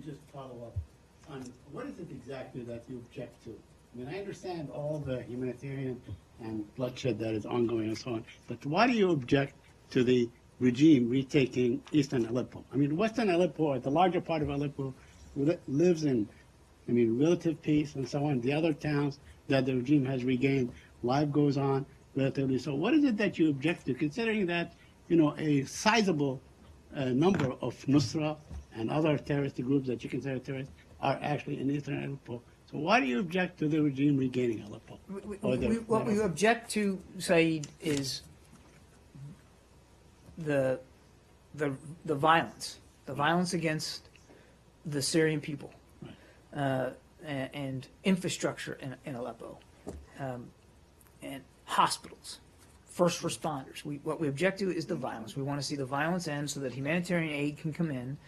just follow up on what is it exactly that you object to? I mean, I understand all the humanitarian and bloodshed that is ongoing and so on, but why do you object to the regime retaking eastern Aleppo? I mean, western Aleppo, or the larger part of Aleppo, lives in, I mean, relative peace and so on. The other towns that the regime has regained, life goes on relatively. So what is it that you object to, considering that, you know, a sizable number of Nusra and other terrorist groups that you consider terrorists are actually in eastern Aleppo? So why do you object to the regime regaining Aleppo? What we object to, Saeed, is the violence against the Syrian people, right, and infrastructure in Aleppo, and hospitals, first responders. What we object to is the violence. We want to see the violence end so that humanitarian aid can come in.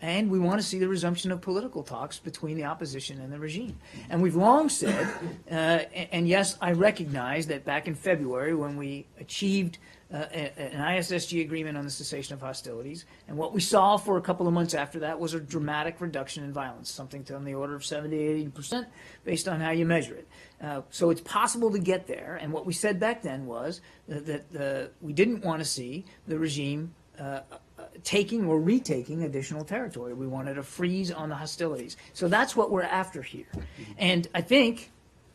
And we want to see the resumption of political talks between the opposition and the regime. And we've long said, and yes, I recognize that back in February when we achieved an ISSG agreement on the cessation of hostilities, and what we saw for a couple of months after that was a dramatic reduction in violence, something on the order of 70–80% based on how you measure it. So it's possible to get there, and what we said back then was that we didn't want to see the regime taking or retaking additional territory. We wanted a freeze on the hostilities. So that's what we're after here. And I think,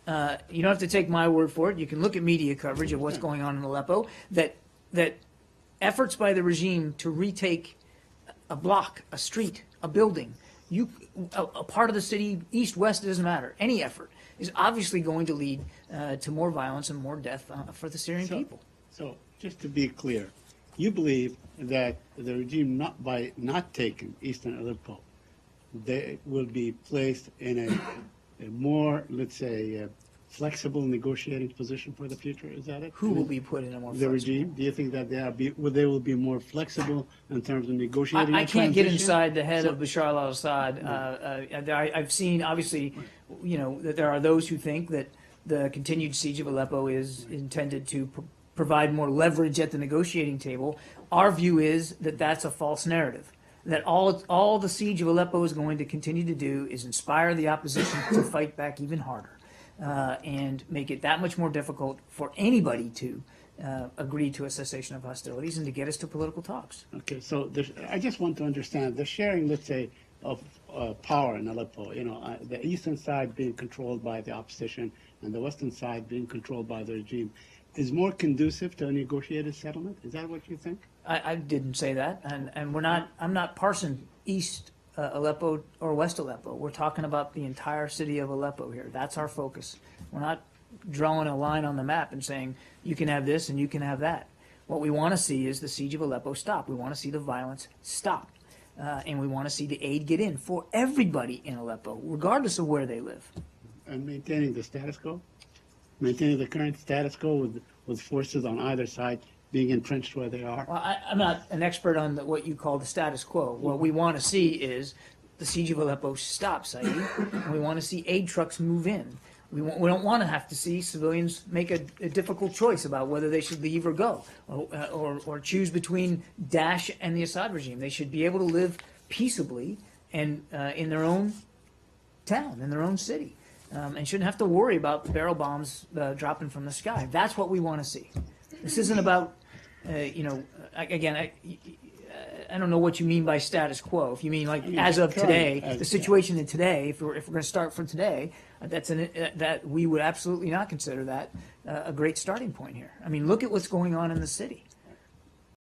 you don't have to take my word for it, you can look at media coverage of what's going on in Aleppo, that efforts by the regime to retake a block, a street, a building, a part of the city, east, west, it doesn't matter, any effort is obviously going to lead to more violence and more death for the Syrian people. So just to be clear, you believe that the regime, by not taking eastern Aleppo, they will be placed in a more, let's say, flexible negotiating position for the future? Is that it? Who will be put in a more the flexible? Regime? Do you think that they will be more flexible in terms of negotiating? I can't get inside the head of Bashar al-Assad. I've seen, obviously, you know, that there are those who think that the continued siege of Aleppo is intended to provide more leverage at the negotiating table. Our view is that that's a false narrative, that all the siege of Aleppo is going to continue to do is inspire the opposition to fight back even harder and make it that much more difficult for anybody to agree to a cessation of hostilities and to get us to political talks. Okay, so I just want to understand the sharing, let's say, of power in Aleppo, you know, the eastern side being controlled by the opposition and the western side being controlled by the regime, is more conducive to a negotiated settlement? Is that what you think? I didn't say that, and I'm not parsing East Aleppo or West Aleppo. We're talking about the entire city of Aleppo here. That's our focus. We're not drawing a line on the map and saying you can have this and you can have that. What we want to see is the siege of Aleppo stop. We want to see the violence stop, and we want to see the aid get in for everybody in Aleppo, regardless of where they live. And maintaining the status quo? Maintaining the current status quo with forces on either side being entrenched where they are? Well, I'm not an expert on what you call the status quo. What we want to see is the siege of Aleppo stop, Saeed, and we want to see aid trucks move in. We don't want to have to see civilians make a difficult choice about whether they should leave or go, or choose between Daesh and the Assad regime. They should be able to live peaceably and in their own town, in their own city. And shouldn't have to worry about barrel bombs dropping from the sky. That's what we want to see. This isn't about, you know, again, I don't know what you mean by status quo. If you mean like as of today, the situation in today, if we're going to start from today, that we would absolutely not consider that a great starting point here. I mean, look at what's going on in the city.